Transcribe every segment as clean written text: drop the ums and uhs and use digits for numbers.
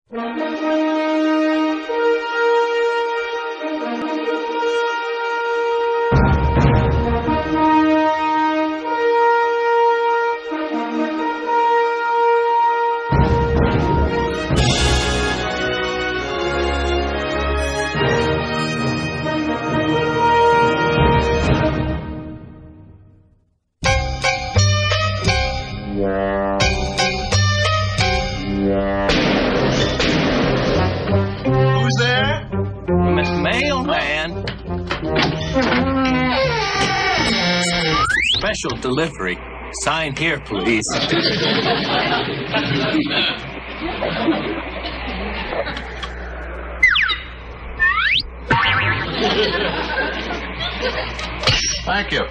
Who's there? Mr. Mailman. Special delivery. Sign here, please. Thank you.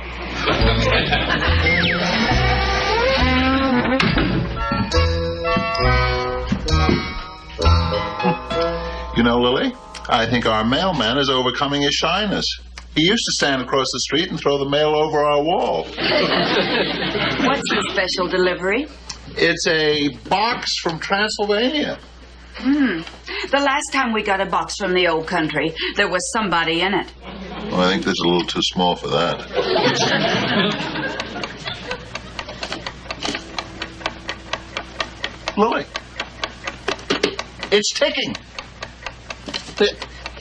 You know, Lily, I think our mailman is overcoming his shyness. He used to stand across the street and throw the mail over our wall. What's your special delivery? It's a box from Transylvania. The last time we got a box from the old country, there was somebody in it. Well, I think this is a little too small for that. Lily, it's ticking.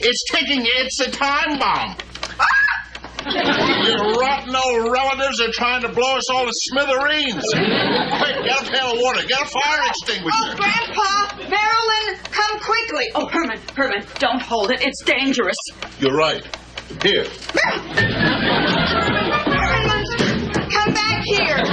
It's ticking. It's a time bomb. Your rotten old relatives are trying to blow us all to smithereens. Quick, get a pail of water. Get a fire extinguisher. Oh, Grandpa! Marilyn, come quickly. Oh, Herman, don't hold it. It's dangerous. You're right. Here. Herman, come back here.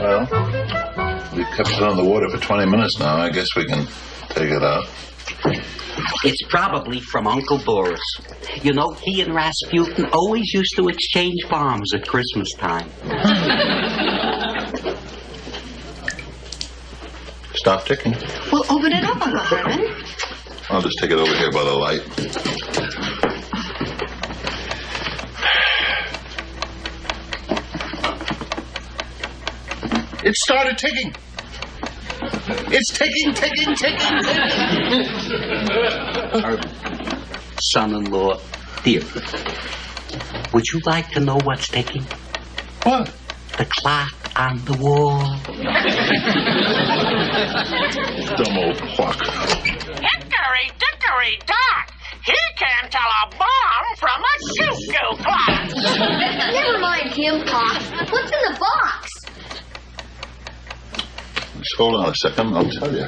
Well, we've kept it on the water for 20 minutes now. I guess we can take it out. It's probably from Uncle Boris. You know, he and Rasputin always used to exchange bombs at Christmas time. Stop ticking. Well, open it up, Uncle Herman. I'll just take it over here by the light. It started ticking. It's ticking. Son-in-law, dear, would you like to know what's ticking? What? The clock on the wall. Dumb old clock. Hickory dickory dock. He can't tell a bomb from a cuckoo clock. Never mind him, Pop. What's in the box? Just hold on a second, I'll tell you.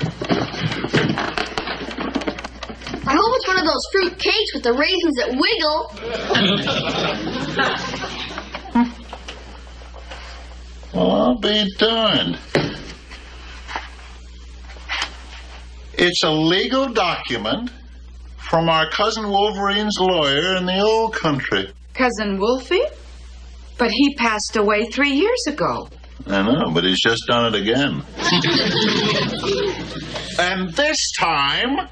I hope it's one of those fruit cakes with the raisins that wiggle. Well, I'll be darned. It's a legal document from our cousin Wolverine's lawyer in the old country. Cousin Wolfie? But he passed away 3 years ago. I know, but he's just done it again. And this time,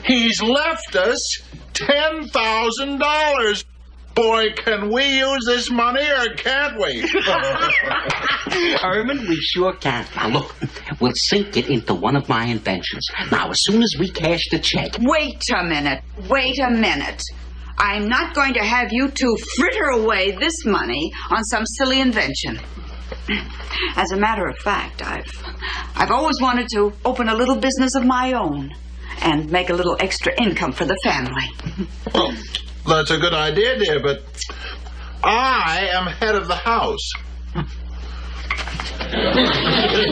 he's left us $10,000. Boy, can we use this money or can't we? Herman, we sure can. Now, look, we'll sink it into one of my inventions. Now, as soon as we cash the check... Wait a minute. Wait a minute. I'm not going to have you two fritter away this money on some silly invention. As a matter of fact, I've always wanted to open a little business of my own and make a little extra income for the family. Well, that's a good idea, dear, but I am head of the house. Well,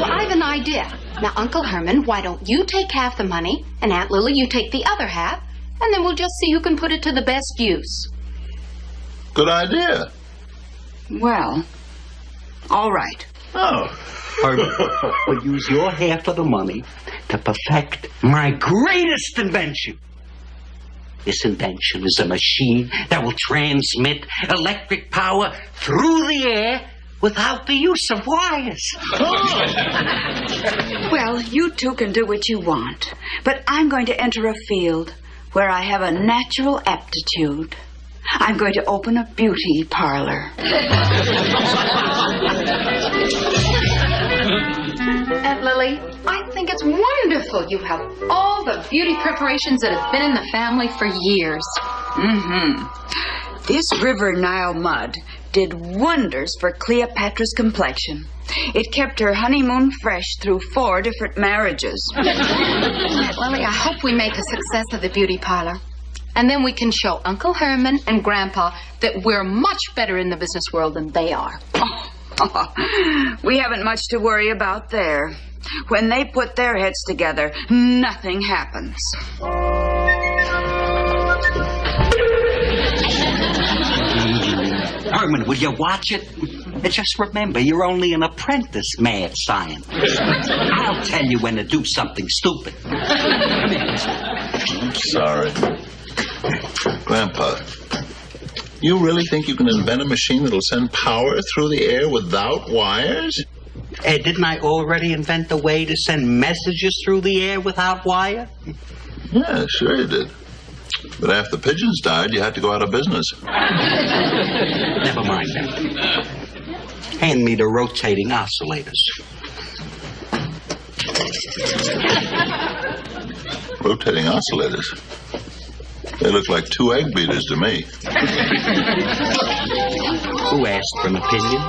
I have an idea. Now, Uncle Herman, why don't you take half the money, and Aunt Lily, you take the other half, and then we'll just see who can put it to the best use. Good idea. Well, all right. Oh. Herman, we'll use your half of the money to perfect my greatest invention. This invention is a machine that will transmit electric power through the air without the use of wires. Well, you two can do what you want, but I'm going to enter a field where I have a natural aptitude. I'm going to open a beauty parlor. Aunt Lily, I think it's wonderful you have all the beauty preparations that have been in the family for years. Mm-hmm. This River Nile mud did wonders for Cleopatra's complexion. It kept her honeymoon fresh through 4 different marriages. Aunt Lily, I hope we make a success of the beauty parlor. And then we can show Uncle Herman and Grandpa that we're much better in the business world than they are. We haven't much to worry about there. When they put their heads together, nothing happens. Herman, will you watch it? And just remember, you're only an apprentice, mad scientist. I'll tell you when to do something stupid. Come here. I'm sorry. Grandpa, you really think you can invent a machine that'll send power through the air without wires? Didn't I already invent a way to send messages through the air without wire? Yeah, sure you did. But after the pigeons died, you had to go out of business. Never mind that. Hand me the rotating oscillators. Rotating oscillators? They look like 2 egg beaters to me. Who asked for an opinion?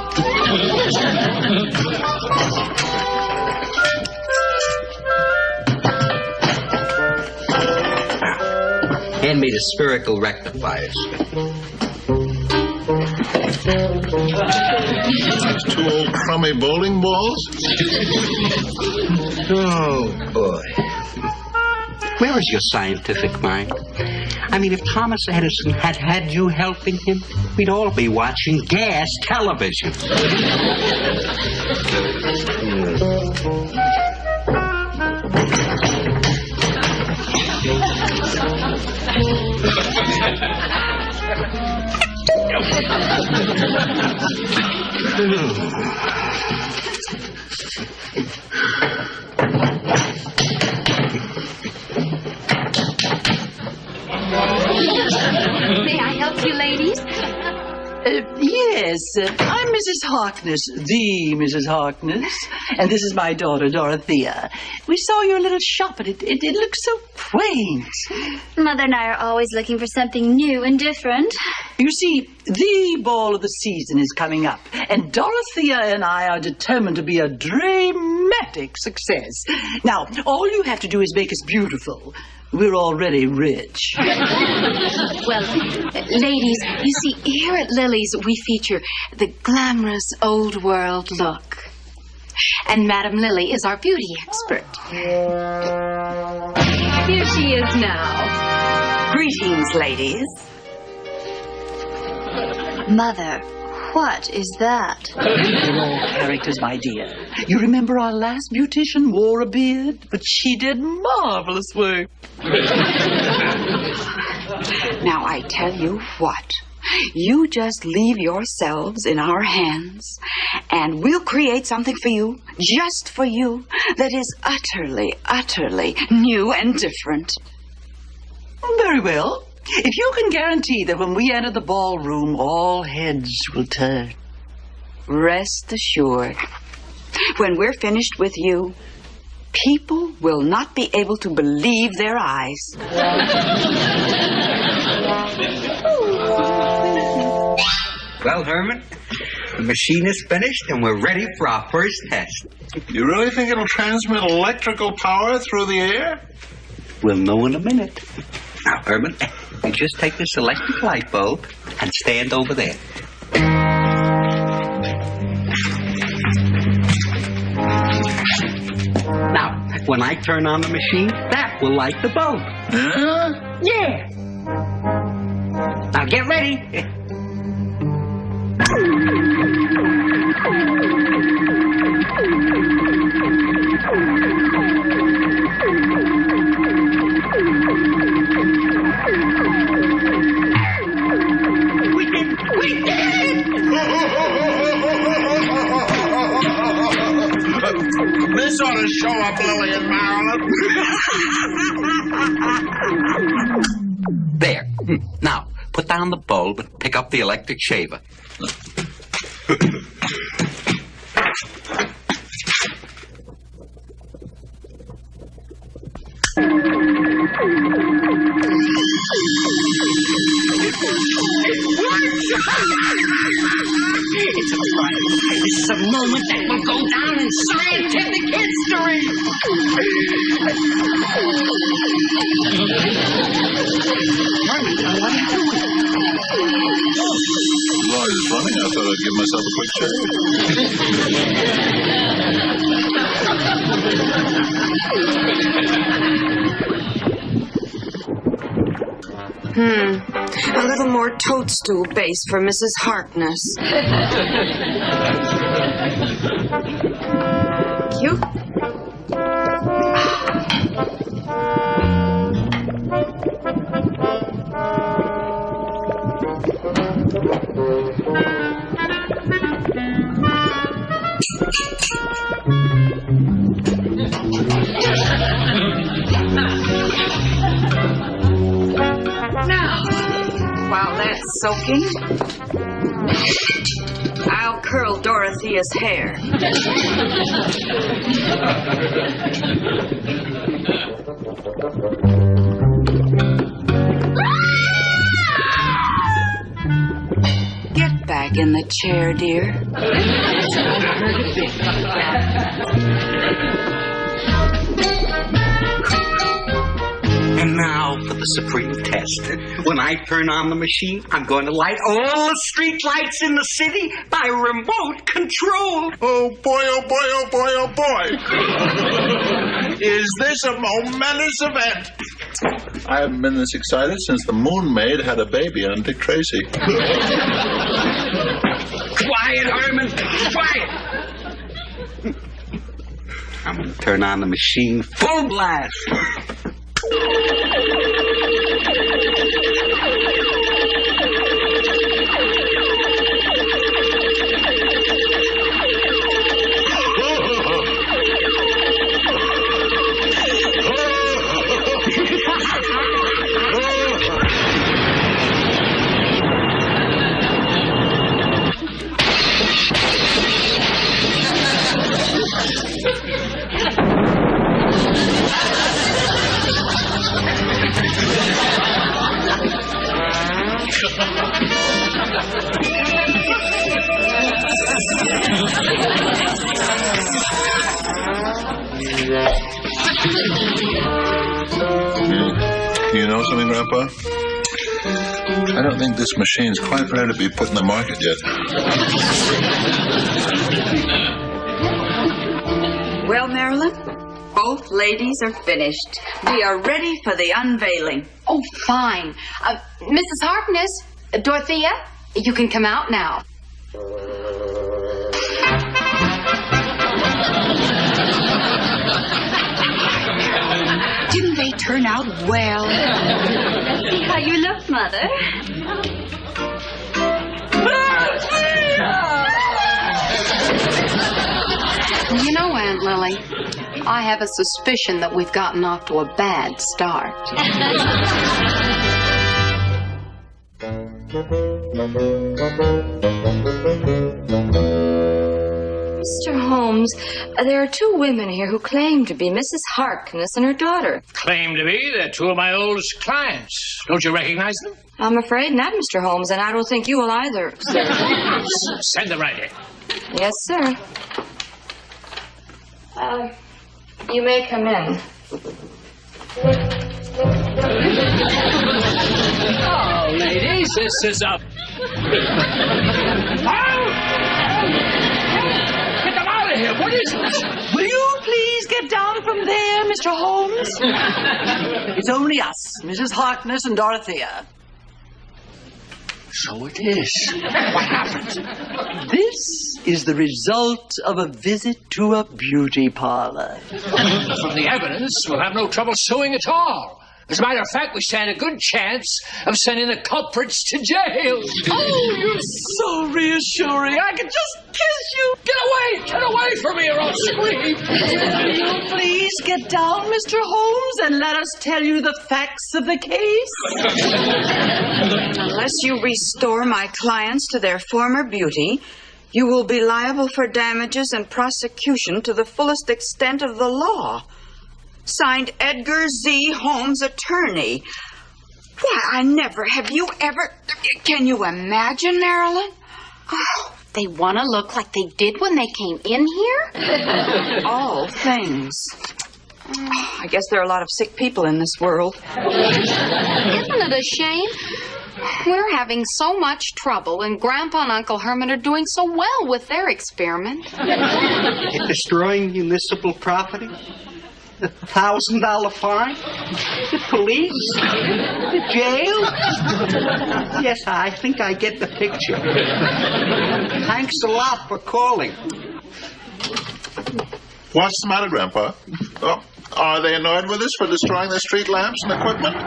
Hand me the spherical rectifiers. Those 2 old crummy bowling balls? Oh, boy. Where is your scientific mind? I mean, if Thomas Edison had had you helping him, we'd all be watching gas television. May I help you, ladies? Yes, I'm Mrs. Harkness, the Mrs. Harkness, and this is my daughter, Dorothea. We saw your little shop, and it looks so quaint. Mother and I are always looking for something new and different. You see, the ball of the season is coming up, and Dorothea and I are determined to be a dramatic success. Now, all you have to do is make us beautiful. We're already rich. Well, ladies, you see, here at Lily's, we feature the glamorous old world look. And Madame Lily is our beauty expert. Here she is now. Greetings, ladies. Mother, what is that? They're all characters, my dear. You remember our last beautician wore a beard, but she did marvelous work. Now, I tell you what. You just leave yourselves in our hands, and we'll create something for you, just for you, that is utterly, utterly new and different. Very well. if you can guarantee that when we enter the ballroom, all heads will turn. Rest assured, when we're finished with you, people will not be able to believe their eyes. Well, Herman, the machine is finished and we're ready for our first test. You really think it'll transmit electrical power through the air? We'll know in a minute. Now, Herman, you just take this electric light bulb and stand over there. Now, when I turn on the machine, that will light the bulb. Yeah? Yeah. Now, get ready. This ought to show up Lily and Marilyn. There. Now, put down the bulb and pick up the electric shaver. It's a surprise. This is a moment that will go down in scientific history. What are you doing? Well, I was running. I thought I'd give myself a quick A little more toadstool base for Mrs. Harkness. Cute. Now, while that's soaking, I'll curl Dorothea's hair. Get back in the chair, dear. And now for the supreme test. When I turn on the machine, I'm going to light all the street lights in the city by remote control. Oh, boy, oh, boy, oh, boy, oh, boy. Is this a momentous event? I haven't been this excited since the Moon Maid had a baby on Dick Tracy. Quiet, Herman. Quiet. I'm going to turn on the machine full blast. You know something, Grandpa? I don't think this machine's quite ready to be put in the market yet. Well, Marilyn, both ladies are finished. We are ready for the unveiling. Oh, fine. Mrs. Harkness, Dorothea, you can come out now. Didn't they turn out well? See how you look, Mother. You know, Aunt Lily, I have a suspicion that we've gotten off to a bad start. Mr. Holmes, there are two women here who claim to be Mrs. Harkness and her daughter. Claim to be. They're two of my oldest clients. Don't you recognize them? I'm afraid not, Mr. Holmes, and I don't think you will either, sir. Send them right in. Yes, sir. You may come in. Oh, ladies, this is a... Get them out of here! What is this? Will you please get down from there, Mr. Holmes? It's only us, Mrs. Harkness and Dorothea. So it is. What happened? This is the result of a visit to a beauty parlor. From the evidence, we'll have no trouble suing at all. As a matter of fact, we stand a good chance of sending the culprits to jail. Oh, you're so reassuring. I could just kiss you. Get away from me or I'll scream. Will you please get down, Mr. Holmes, and let us tell you the facts of the case? Unless you restore my clients to their former beauty, you will be liable for damages and prosecution to the fullest extent of the law. Signed, Edgar Z. Holmes, attorney. Why, I never, have you ever... Can you imagine, Marilyn? Oh, they want to look like they did when they came in here? All things. Oh, I guess there are a lot of sick people in this world. Isn't it a shame? We're having so much trouble, and Grandpa and Uncle Herman are doing so well with their experiment. Destroying municipal property? The $1,000 fine? The police? The jail? Yes, I think I get the picture. Thanks a lot for calling. What's the matter, Grandpa? Oh, are they annoyed with us for destroying the street lamps and equipment?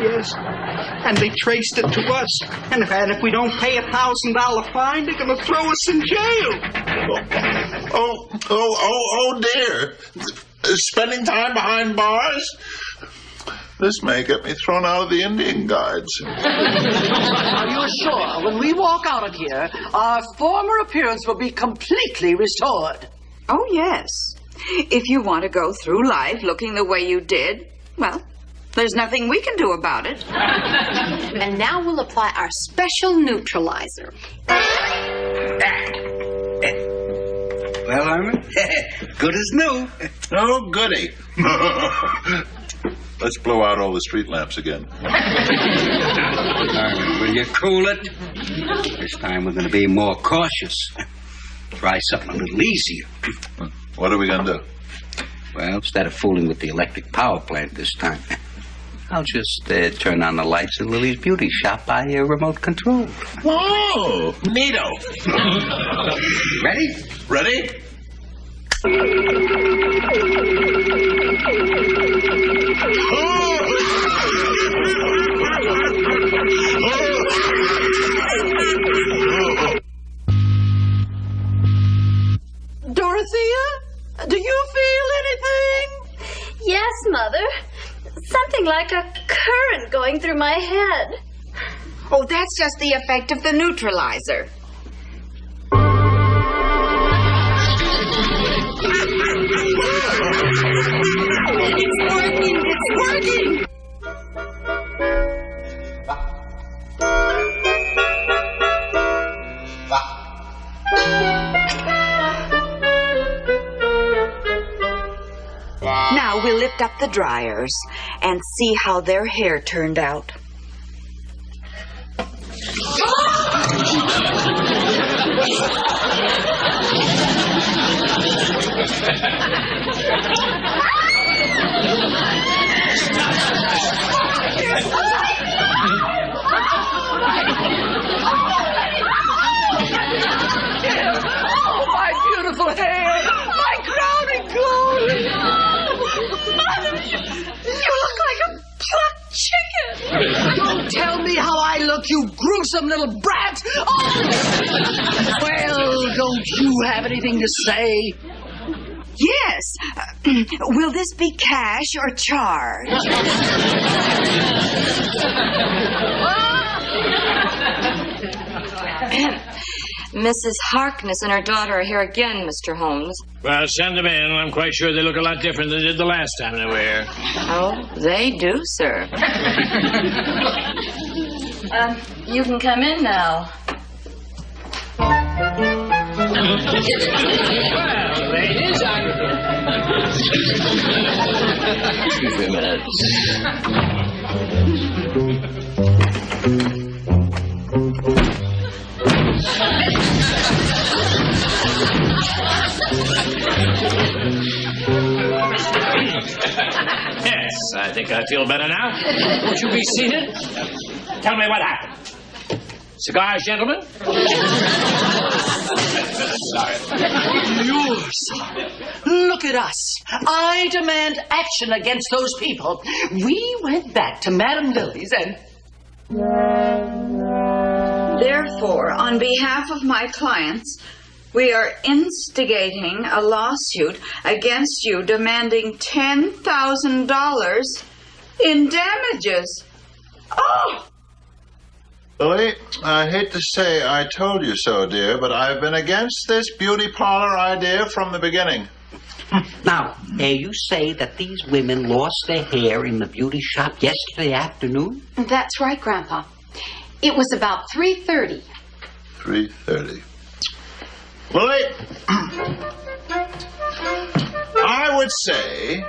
Yes, and they traced it to us. And if we don't pay $1,000 fine, they're going to throw us in jail. Oh, dear. Spending time behind bars? This may get me thrown out of the Indian Guides. Are you sure when we walk out of here, our former appearance will be completely restored? Oh, yes. If you want to go through life looking the way you did, well, there's nothing we can do about it. And now we'll apply our special neutralizer. Well, Herman, good as new. Oh, goody. Let's blow out all the street lamps again. Herman, will you cool it? This time we're going to be more cautious. Try something a little easier. What are we going to do? Well, instead of fooling with the electric power plant this time, I'll just turn on the lights in Lily's beauty shop by remote control. Oh, neato. Ready? Ready? Dorothea, do you feel anything? Yes, Mother. Something like a current going through my head. Oh, that's just the effect of the neutralizer. It's working! Now we'll lift up the dryers and see how their hair turned out. Oh, my beautiful hair! My crowning glory! Mother, you look like a plucked chicken! Don't tell me how I look, you gruesome little brat! Oh! Well, don't you have anything to say? Yes. Will this be cash or charge? Mrs. Harkness and her daughter are here again, Mr. Holmes. Well, send them in. I'm quite sure they look a lot different than they did the last time they were here. Oh, they do, sir. You can come in now. Well, ladies, excuse me a minute. Yes, I think I feel better now. Won't you be seated? Tell me what happened. Cigars, gentlemen? Sorry. Yours. Look at us. I demand action against those people. We went back to Madame Lily's and... Therefore, on behalf of my clients, we are instigating a lawsuit against you demanding $10,000 in damages. Oh! Lily, I hate to say I told you so, dear, but I've been against this beauty parlor idea from the beginning. Now, you say that these women lost their hair in the beauty shop yesterday afternoon? That's right, Grandpa. It was about 3:30. 3:30. Lily, I would say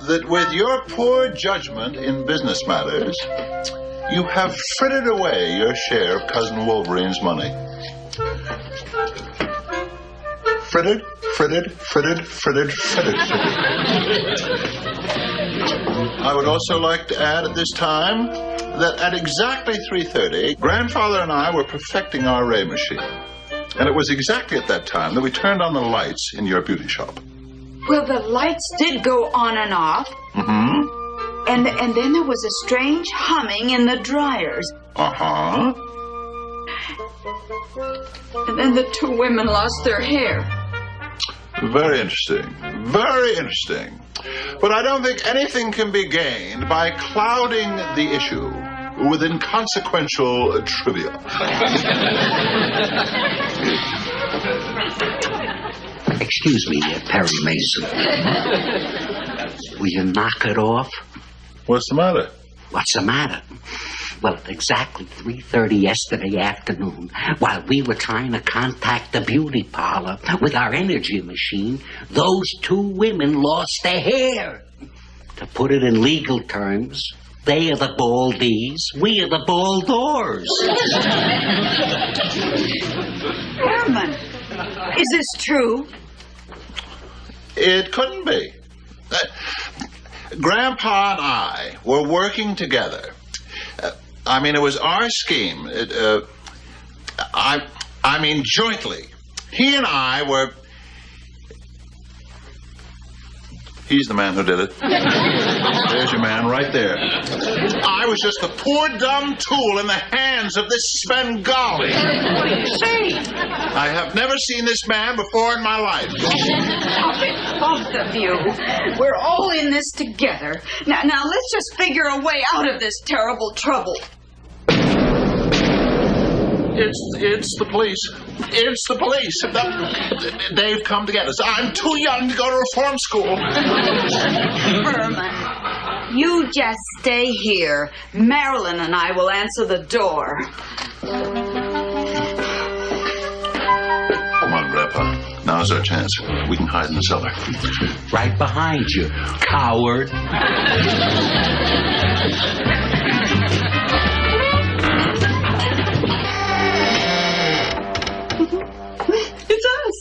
that with your poor judgment in business matters, you have frittered away your share of Cousin Wolverine's money. Frittered. I would also like to add at this time that at exactly 3:30, Grandfather and I were perfecting our ray machine. And it was exactly at that time that we turned on the lights in your beauty shop. Well, the lights did go on and off. Mm-hmm. And then there was a strange humming in the dryers. Uh-huh. And then the two women lost their hair. Very interesting. Very interesting. But I don't think anything can be gained by clouding the issue with inconsequential trivia. Excuse me, Perry Mason. Will you knock it off? What's the matter? What's the matter? Well, at exactly 3:30 yesterday afternoon, while we were trying to contact the beauty parlor with our energy machine, those two women lost their hair. To put it in legal terms, they are the baldies, we are the baldors. Herman, is this true? It couldn't be. Grandpa and I were working together. It was our scheme. Jointly. He and I were... He's the man who did it. There's your man right there. I was just a poor dumb tool in the hands of this Svengali. What do you say? I have never seen this man before in my life. Stop it, both of you. We're all in this together. Now let's just figure a way out of this terrible trouble. It's the police. It's the police. They've come to get us. I'm too young to go to reform school. Herman, you just stay here. Marilyn and I will answer the door. Come on, Grandpa. Now's our chance. We can hide in the cellar. Right behind you, coward. It's us,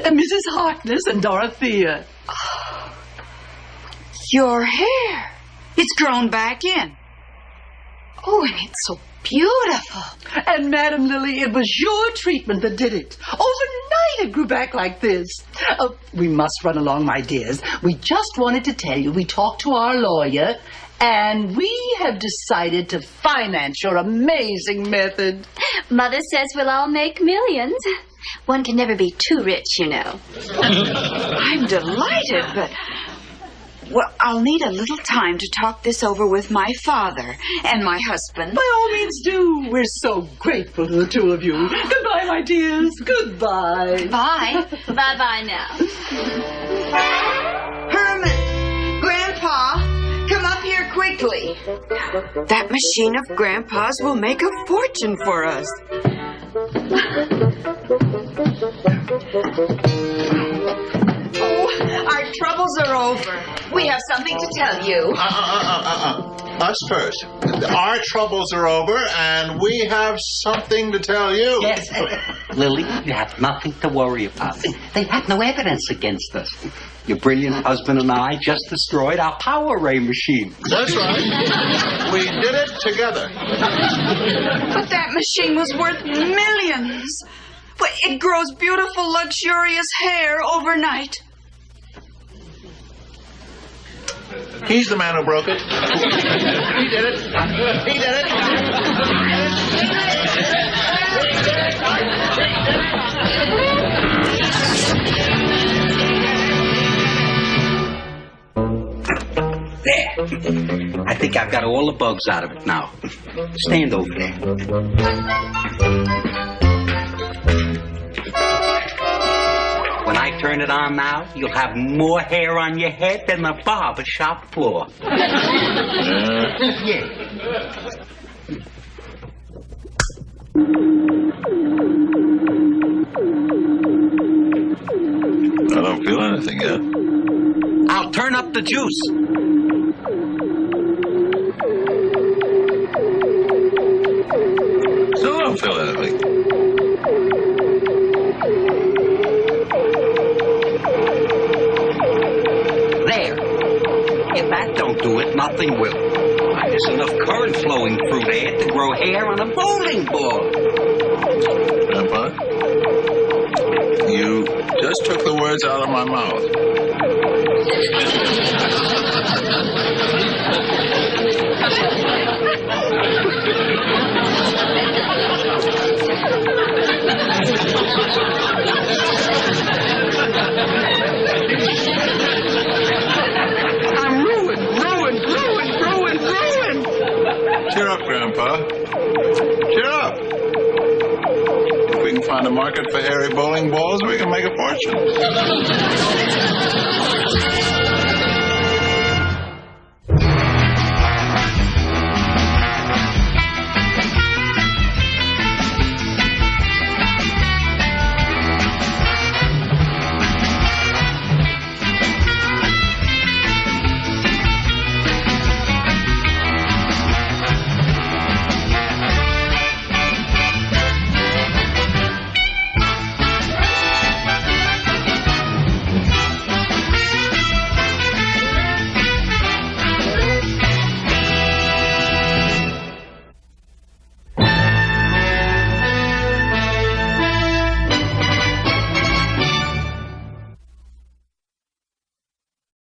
Mrs. Harkness and Dorothea. Your hair. It's grown back in. Oh, and it's so beautiful. And Madame Lily, it was your treatment that did it. Overnight it grew back like this. We must run along, my dears. We just wanted to tell you we talked to our lawyer, and we have decided to finance your amazing method. Mother says we'll all make millions. One can never be too rich, you know. I'm delighted, but... Well, I'll need a little time to talk this over with my father and my husband. By all means do. We're so grateful to the two of you. Goodbye, Goodbye, my dears. Goodbye. Bye. Bye-bye now. Herman! Grandpa! Come up here quickly. That machine of Grandpa's will make a fortune for us. Oh, our troubles are over. We have something to tell you. Us first. Our troubles are over, and we have something to tell you. Yes. Lily, you have nothing to worry about. They had no evidence against us. Your brilliant husband and I just destroyed our power ray machine. That's right. We did it together. But that machine was worth millions. But it grows beautiful, luxurious hair overnight. He's the man who broke it. He did it. He did There. I think I've got all the bugs out of it now. Stand over there. When I turn it on now, you'll have more hair on your head than the barber shop floor. Yeah. I don't feel anything yet. I'll turn up the juice. Still don't feel anything. There. If that don't do it, nothing will. Why, there's enough current flowing through there to grow hair on a bowling ball. Grandpa, you just took the words out of my mouth. I'm ruined. Cheer up, Grandpa. Cheer up. If we can find a market for hairy bowling balls, we can make a fortune.